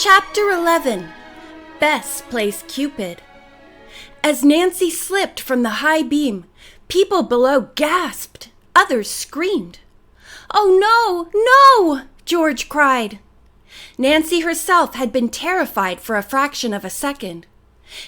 Chapter 11. Bess plays Cupid. As Nancy slipped from the high beam, people below gasped. Others screamed. "Oh no, no!" George cried. Nancy herself had been terrified for a fraction of a second.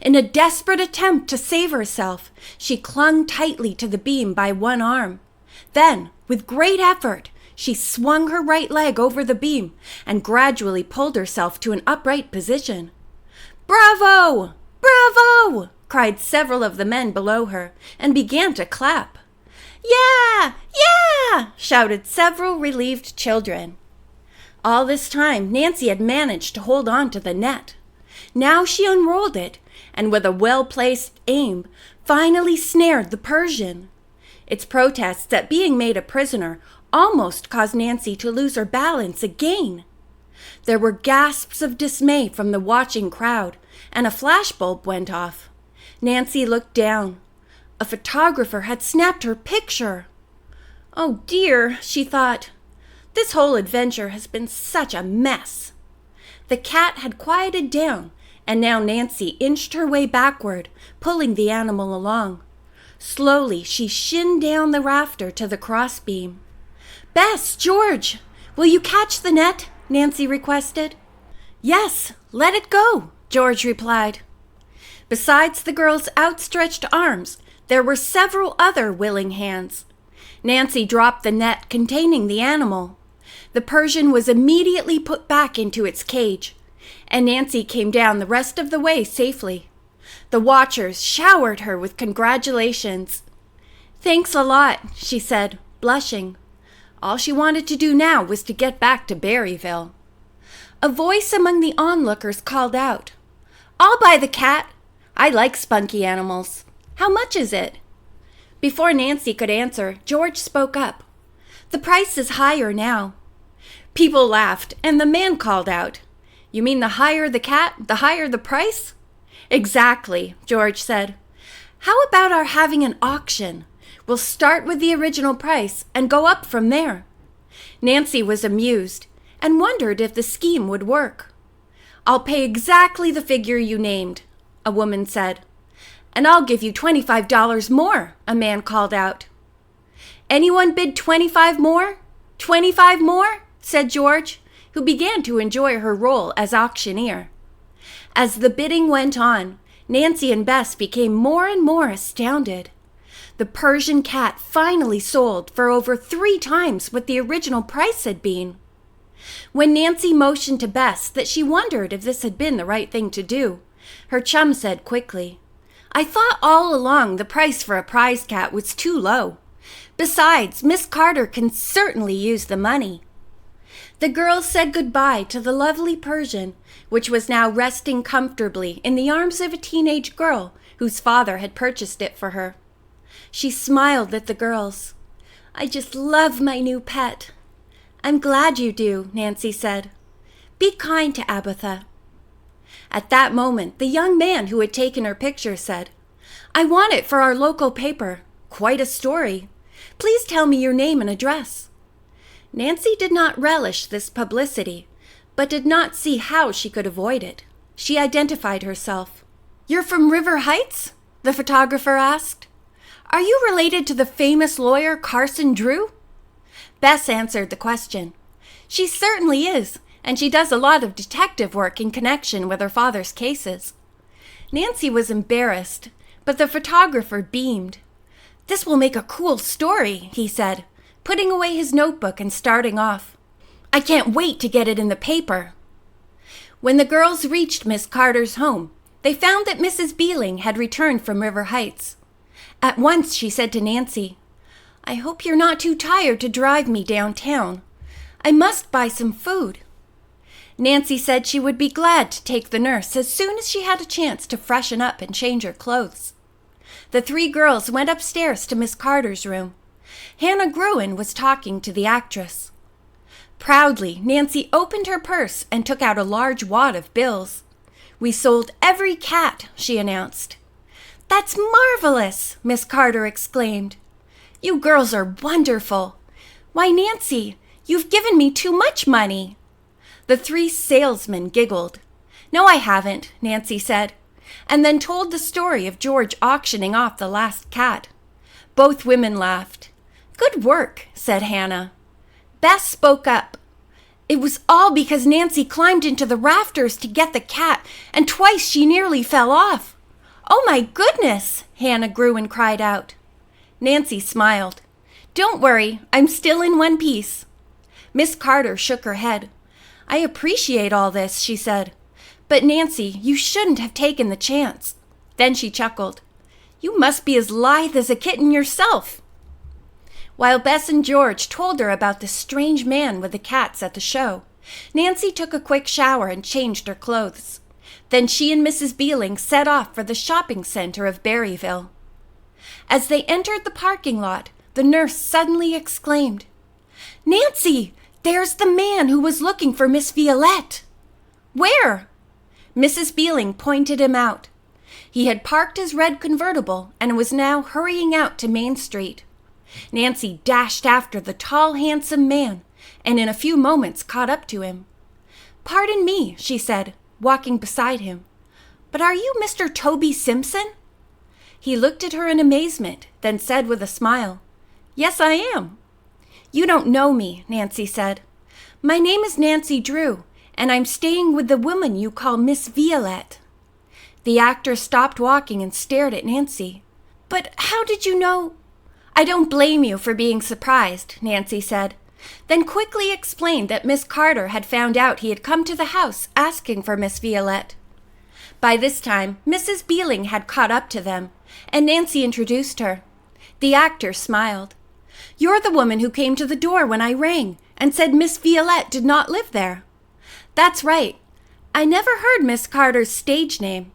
In a desperate attempt to save herself, she clung tightly to the beam by one arm. Then, with great effort, she swung her right leg over the beam and gradually pulled herself to an upright position. "Bravo! Bravo!" cried several of the men below her and began to clap. "Yeah! Yeah!" shouted several relieved children. All this time, Nancy had managed to hold on to the net. Now she unrolled it and with a well-placed aim, finally snared the Persian. Its protests at being made a prisoner almost caused Nancy to lose her balance again. There were gasps of dismay from the watching crowd, and a flashbulb went off. Nancy looked down. A photographer had snapped her picture. "Oh dear," she thought. "This whole adventure has been such a mess." The cat had quieted down, and now Nancy inched her way backward, pulling the animal along. Slowly, she shinned down the rafter to the crossbeam. "Bess, George, will you catch the net?" Nancy requested. "Yes, let it go," George replied. Besides the girl's outstretched arms, there were several other willing hands. Nancy dropped the net containing the animal. The Persian was immediately put back into its cage, and Nancy came down the rest of the way safely. The watchers showered her with congratulations. "Thanks a lot," she said, blushing. All she wanted to do now was to get back to Berryville. A voice among the onlookers called out, "I'll buy the cat. I like spunky animals. How much is it?" Before Nancy could answer, George spoke up. "The price is higher now." People laughed, and the man called out, "You mean the higher the cat, the higher the price?" "Exactly," George said. "How about our having an auction? We'll start with the original price and go up from there." Nancy was amused and wondered if the scheme would work. "I'll pay exactly the figure you named," a woman said. "And I'll give you $25 more," a man called out. "Anyone bid 25 more? 25 more?" said George, who began to enjoy her role as auctioneer. As the bidding went on, Nancy and Bess became more and more astounded. The Persian cat finally sold for over 3 times what the original price had been. When Nancy motioned to Bess that she wondered if this had been the right thing to do, her chum said quickly, "I thought all along the price for a prize cat was too low. Besides, Miss Carter can certainly use the money." The girls said goodbye to the lovely Persian, which was now resting comfortably in the arms of a teenage girl whose father had purchased it for her. She smiled at the girls. "I just love my new pet." "I'm glad you do," Nancy said. "Be kind to Abatha." At that moment, the young man who had taken her picture said, "I want it for our local paper. Quite a story. Please tell me your name and address." Nancy did not relish this publicity, but did not see how she could avoid it. She identified herself. "You're from River Heights?" the photographer asked. "Are you related to the famous lawyer Carson Drew?" Bess answered the question. "She certainly is, and she does a lot of detective work in connection with her father's cases." Nancy was embarrassed, but the photographer beamed. "This will make a cool story," he said, putting away his notebook and starting off. "I can't wait to get it in the paper." When the girls reached Miss Carter's home, they found that Mrs. Beeling had returned from River Heights. At once she said to Nancy, "I hope you're not too tired to drive me downtown. I must buy some food." Nancy said she would be glad to take the nurse as soon as she had a chance to freshen up and change her clothes. The 3 girls went upstairs to Miss Carter's room. Hannah Gruen was talking to the actress. Proudly, Nancy opened her purse and took out a large wad of bills. "We sold every cat," she announced. "That's marvelous!" Miss Carter exclaimed. "You girls are wonderful. Why, Nancy, you've given me too much money." The three salesmen giggled. "No, I haven't," Nancy said, and then told the story of George auctioning off the last cat. Both women laughed. "Good work," said Hannah. Bess spoke up. "It was all because Nancy climbed into the rafters to get the cat, and twice she nearly fell off." "Oh my goodness!" Hannah grew and cried out. Nancy smiled. "Don't worry, I'm still in one piece." Miss Carter shook her head. "I appreciate all this," she said. "But Nancy, you shouldn't have taken the chance." Then she chuckled. "You must be as lithe as a kitten yourself." While Bess and George told her about the strange man with the cats at the show, Nancy took a quick shower and changed her clothes. Then she and Mrs. Beeling set off for the shopping center of Berryville. As they entered the parking lot, the nurse suddenly exclaimed, "Nancy, there's the man who was looking for Miss Violette." "Where?" Mrs. Beeling pointed him out. He had parked his red convertible and was now hurrying out to Main Street. Nancy dashed after the tall, handsome man, and in a few moments caught up to him. "Pardon me," she said, walking beside him, "but are you Mr. Toby Simpson?" He looked at her in amazement, then said with a smile, "Yes, I am." "You don't know me," Nancy said. "My name is Nancy Drew, and I'm staying with the woman you call Miss Violette." The actor stopped walking and stared at Nancy. "But how did you know—" "I don't blame you for being surprised," Nancy said, then quickly explained that Miss Carter had found out he had come to the house asking for Miss Violette. By this time, Mrs. Beeling had caught up to them, and Nancy introduced her. The actor smiled. "You're the woman who came to the door when I rang and said Miss Violette did not live there." "That's right. I never heard Miss Carter's stage name."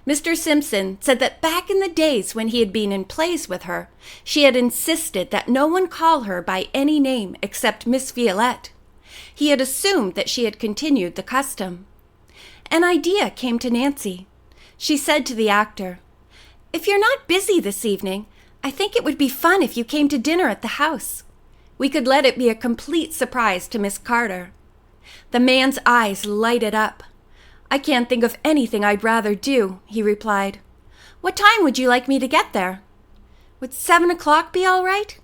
Mr. Simpson said that back in the days when he had been in plays with her, she had insisted that no one call her by any name except Miss Violette. He had assumed that she had continued the custom. An idea came to Nancy. She said to the actor, "If you're not busy this evening, I think it would be fun if you came to dinner at the house. We could let it be a complete surprise to Miss Carter." The man's eyes lighted up. "I can't think of anything I'd rather do," he replied. "What time would you like me to get there?" "Would 7 o'clock be all right?"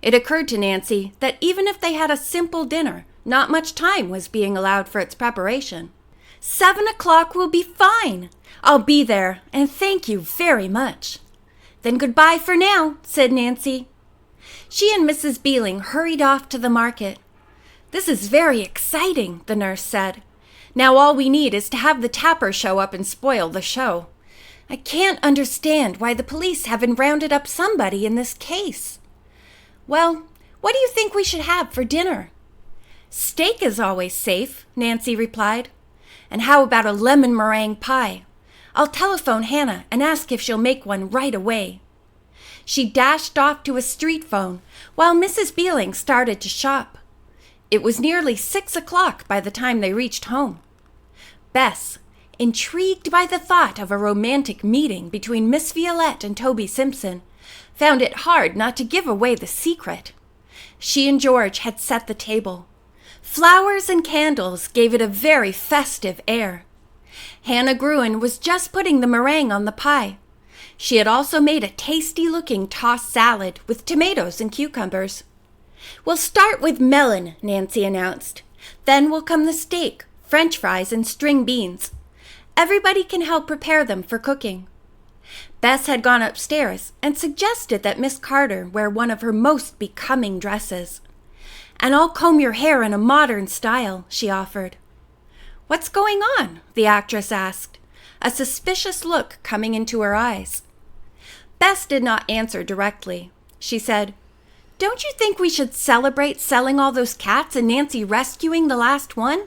It occurred to Nancy that even if they had a simple dinner, not much time was being allowed for its preparation. "7 o'clock will be fine. I'll be there, and thank you very much." "Then goodbye for now," said Nancy. She and Mrs. Beeling hurried off to the market. "This is very exciting," the nurse said. "Now all we need is to have the tapper show up and spoil the show. I can't understand why the police haven't rounded up somebody in this case." "Well, what do you think we should have for dinner?" "Steak is always safe," Nancy replied. "And how about a lemon meringue pie? I'll telephone Hannah and ask if she'll make one right away." She dashed off to a street phone while Mrs. Beeling started to shop. It was nearly 6 o'clock by the time they reached home. Bess, intrigued by the thought of a romantic meeting between Miss Violette and Toby Simpson, found it hard not to give away the secret. She and George had set the table. Flowers and candles gave it a very festive air. Hannah Gruen was just putting the meringue on the pie. She had also made a tasty-looking tossed salad with tomatoes and cucumbers. "We'll start with melon," Nancy announced. "Then will come the steak, French fries, and string beans. Everybody can help prepare them for cooking." Bess had gone upstairs and suggested that Miss Carter wear one of her most becoming dresses. "And I'll comb your hair in a modern style," she offered. "What's going on?" the actress asked, a suspicious look coming into her eyes. Bess did not answer directly. She said, "Don't you think we should celebrate selling all those cats and Nancy rescuing the last one?"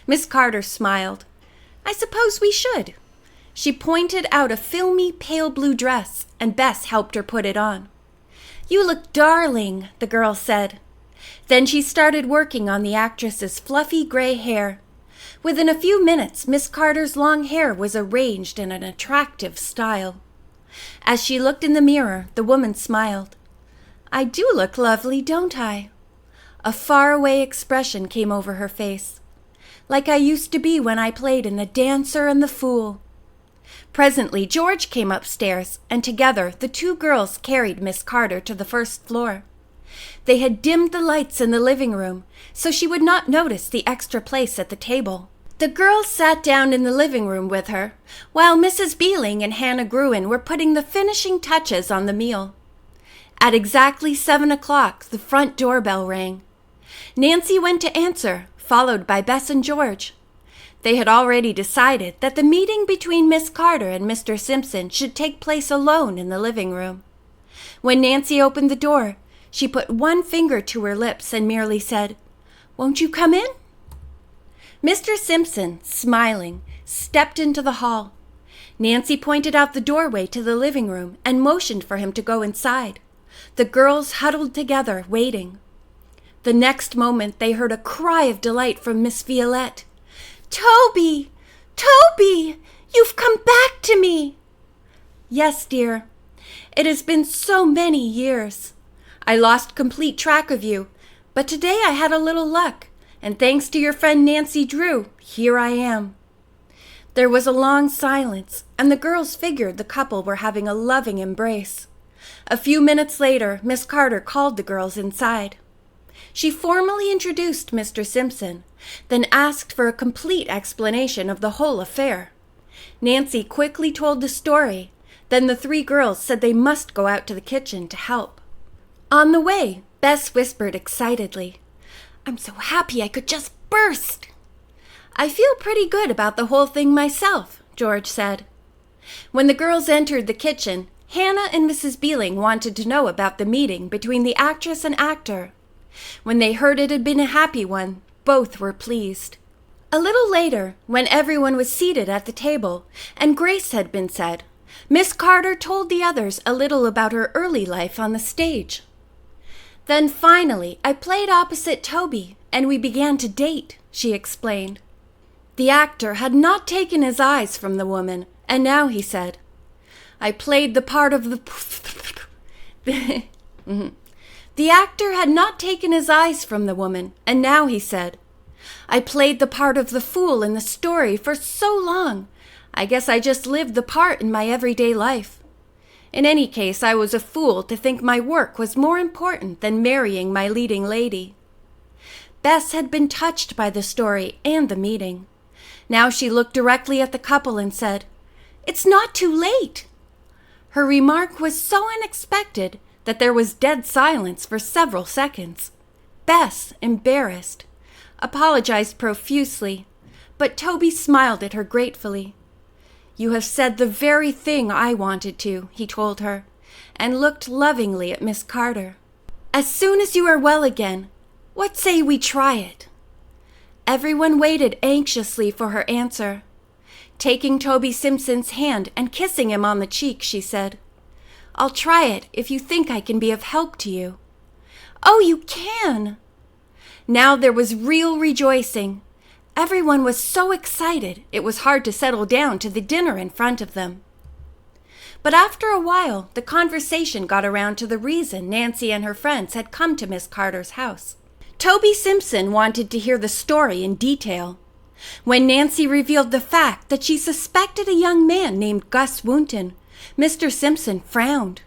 Miss Carter smiled. "I suppose we should." She pointed out a filmy pale blue dress, and Bess helped her put it on. "You look darling," the girl said. Then she started working on the actress's fluffy gray hair. Within a few minutes, Miss Carter's long hair was arranged in an attractive style. As she looked in the mirror, the woman smiled. "I do look lovely, don't I?" A faraway expression came over her face. like I used to be when I played in The Dancer and the Fool." Presently George came upstairs, and together the two girls carried Miss Carter to the first floor. They had dimmed the lights in the living room, so she would not notice the extra place at the table. The girls sat down in the living room with her, while Mrs. Beeling and Hannah Gruen were putting the finishing touches on the meal. At exactly 7 o'clock, the front doorbell rang. Nancy went to answer, followed by Bess and George. They had already decided that the meeting between Miss Carter and Mr. Simpson should take place alone in the living room. When Nancy opened the door, she put one finger to her lips and merely said, "Won't you come in?" Mr. Simpson, smiling, stepped into the hall. Nancy pointed out the doorway to the living room and motioned for him to go inside. The girls huddled together, waiting. The next moment they heard a cry of delight from Miss Violette. "Toby! Toby! You've come back to me!" "Yes, dear. It has been so many years. I lost complete track of you, but today I had a little luck, and thanks to your friend Nancy Drew, here I am." There was a long silence, and the girls figured the couple were having a loving embrace. A few minutes later, Miss Carter called the girls inside. She formally introduced Mr. Simpson, then asked for a complete explanation of the whole affair. Nancy quickly told the story, then the three girls said they must go out to the kitchen to help. On the way, Bess whispered excitedly, "I'm so happy I could just burst." "I feel pretty good about the whole thing myself," George said. When the girls entered the kitchen, Hannah and Mrs. Beeling wanted to know about the meeting between the actress and actor. When they heard it had been a happy one, both were pleased. A little later, when everyone was seated at the table and grace had been said, Miss Carter told the others a little about her early life on the stage. "Then finally, I played opposite Toby, and we began to date," she explained. The actor had not taken his eyes from the woman, and now he said, "I played the part of the..." The actor had not taken his eyes from the woman, and now he said, "I played the part of the fool in the story for so long. I guess I just lived the part in my everyday life. In any case, I was a fool to think my work was more important than marrying my leading lady." Bess had been touched by the story and the meeting. Now she looked directly at the couple and said, "It's not too late." Her remark was so unexpected that there was dead silence for several seconds. Bess, embarrassed, apologized profusely, but Toby smiled at her gratefully. "You have said the very thing I wanted to," he told her, and looked lovingly at Miss Carter. "As soon as you are well again, what say we try it?" Everyone waited anxiously for her answer. Taking Toby Simpson's hand and kissing him on the cheek, she said, "I'll try it if you think I can be of help to you." "Oh, you can!" Now there was real rejoicing. Everyone was so excited it was hard to settle down to the dinner in front of them. But after a while, the conversation got around to the reason Nancy and her friends had come to Miss Carter's house. Toby Simpson wanted to hear the story in detail. When Nancy revealed the fact that she suspected a young man named Gus Woonton, Mr. Simpson frowned.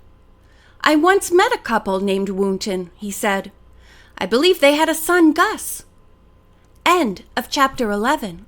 "I once met a couple named Woonton," he said. "I believe they had a son, Gus." End of chapter 11.